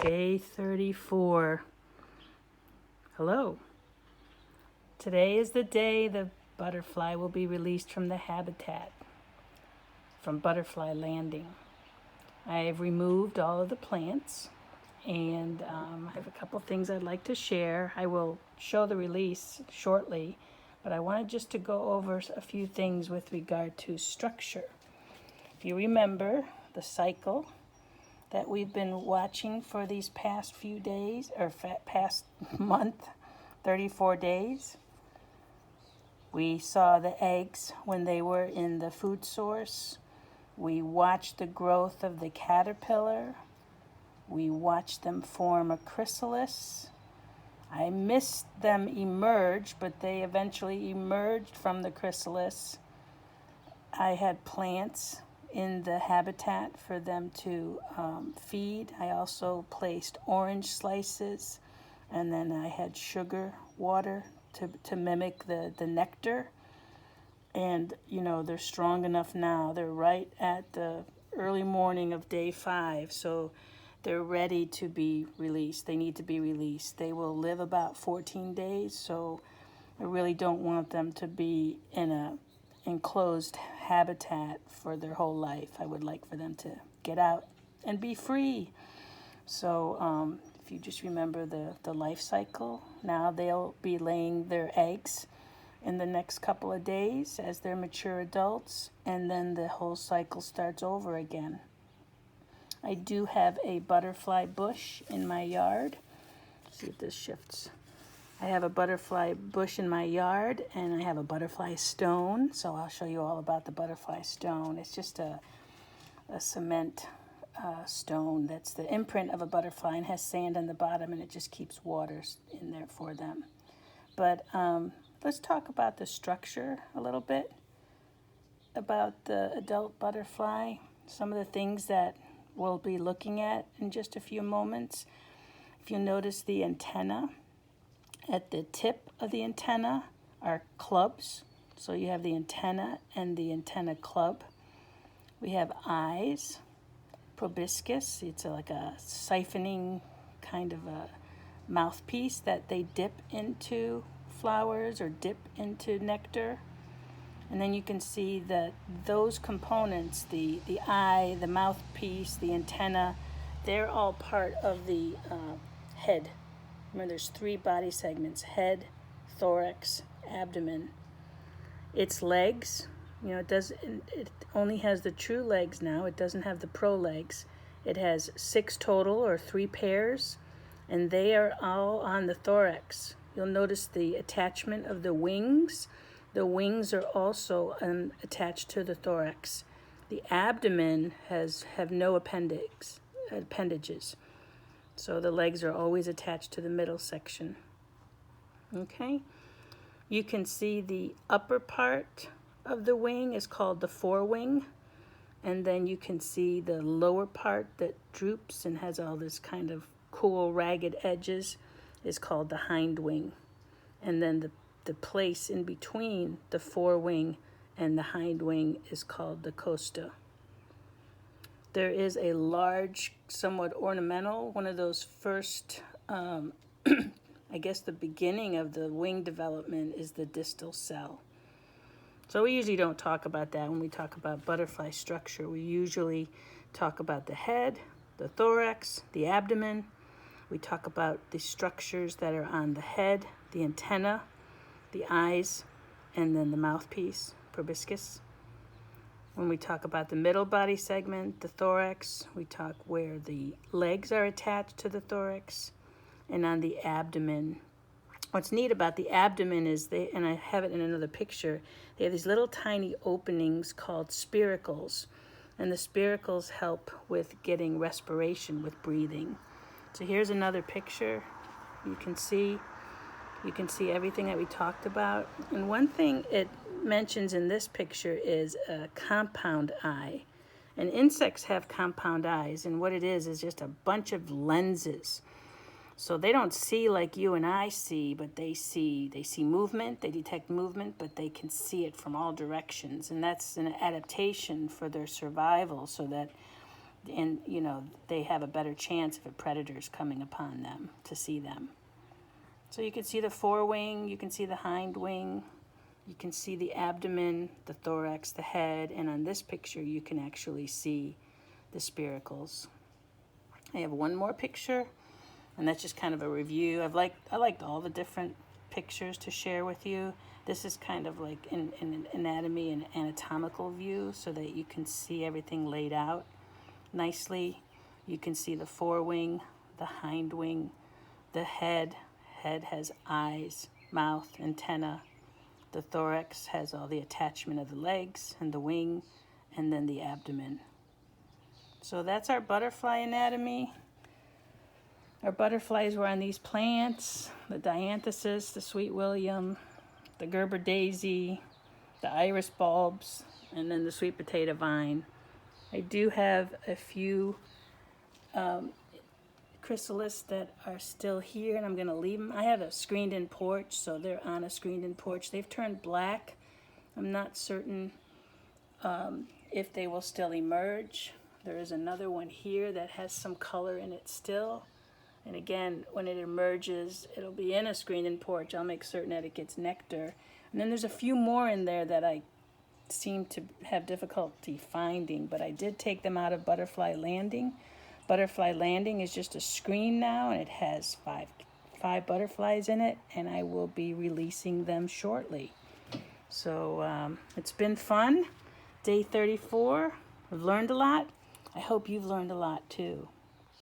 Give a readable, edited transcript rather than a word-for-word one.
Day 34. Hello. Today is the day the butterfly will be released from the habitat, from Butterfly Landing. I've removed all of the plants, and I have a couple things I'd like to share. I will show the release shortly, but I wanted just to go over a few things with regard to structure. If you remember the cycle that we've been watching for these past few days, or past month, 34 days. We saw the eggs when they were in the food source. We watched the growth of the caterpillar. We watched them form a chrysalis. I missed them emerge, but they eventually emerged from the chrysalis. I had plants in the habitat for them to feed. I also placed orange slices, and then I had sugar water to mimic the nectar. And you know, they're strong enough now. They're right at the early morning of day 5, so they're ready to be released. They need to be released. They will live about 14 days, so I really don't want them to be in a enclosed habitat for their whole life. I would like for them to get out and be free. So if you just remember the life cycle, now they'll be laying their eggs in the next couple of days as they're mature adults, and then the whole cycle starts over again. I do have a butterfly bush in my yard. Let's see if this shifts. I have a butterfly bush in my yard, and I have a butterfly stone, so I'll show you all about the butterfly stone. It's just a cement stone that's the imprint of a butterfly and has sand on the bottom, and it just keeps water in there for them. But let's talk about the structure a little bit, about the adult butterfly, some of the things that we'll be looking at in just a few moments. If you notice the antenna, at the tip of the antenna are clubs. So you have the antenna and the antenna club. We have eyes, proboscis. It's like a siphoning kind of a mouthpiece that they dip into flowers or dip into nectar. And then you can see that those components, the eye, the mouthpiece, the antenna, they're all part of the head. Remember, there's 3 body segments: head, thorax, abdomen. Its legs, you know, it only has the true legs now. It doesn't have the pro legs. It has 6 total, or 3 pairs, and they are all on the thorax. You'll notice the attachment of the wings. The wings are also attached to the thorax. The abdomen have no appendages. So the legs are always attached to the middle section. Okay? You can see the upper part of the wing is called the forewing. And then you can see the lower part that droops and has all this kind of cool ragged edges is called the hind wing. And then the place in between the forewing and the hind wing is called the costa. There is a large, somewhat ornamental, one of those first, I guess the beginning of the wing development is the distal cell. So we usually don't talk about that when we talk about butterfly structure. We usually talk about the head, the thorax, the abdomen. We talk about the structures that are on the head, the antenna, the eyes, and then the mouthpiece, proboscis. When we talk about the middle body segment, the thorax, we talk where the legs are attached to the thorax, and on the abdomen. What's neat about the abdomen is and I have it in another picture, they have these little tiny openings called spiracles, and the spiracles help with getting respiration, with breathing. So here's another picture. You can see everything that we talked about. And one thing it mentions in this picture is a compound eye. And insects have compound eyes, and what it is just a bunch of lenses. So they don't see like you and I see, but they see movement, they detect movement, but they can see it from all directions. And that's an adaptation for their survival, so that and you know, they have a better chance if a predator's coming upon them to see them. So you can see the forewing, you can see the hind wing, you can see the abdomen, the thorax, the head, and on this picture you can actually see the spiracles. I have one more picture, and that's just kind of a review. I liked all the different pictures to share with you. This is kind of like an anatomy and anatomical view so that you can see everything laid out nicely. You can see the forewing, the hind wing, the head. Head has eyes, mouth, antenna. The thorax has all the attachment of the legs and the wing, and then the abdomen. So that's our butterfly anatomy. Our butterflies were on these plants, the dianthesis, the sweet william, the Gerber daisy, the iris bulbs, and then the sweet potato vine. I do have a few chrysalis that are still here, and I'm going to leave them. I have a screened-in porch, so they're on a screened-in porch. They've turned black. I'm not certain if they will still emerge. There is another one here that has some color in it still. And again, when it emerges, it'll be in a screened-in porch. I'll make certain that it gets nectar. And then there's a few more in there that I seem to have difficulty finding, but I did take them out of Butterfly Landing. Butterfly Landing is just a screen now, and it has five butterflies in it, and I will be releasing them shortly. So it's been fun. Day 34. I've learned a lot. I hope you've learned a lot too.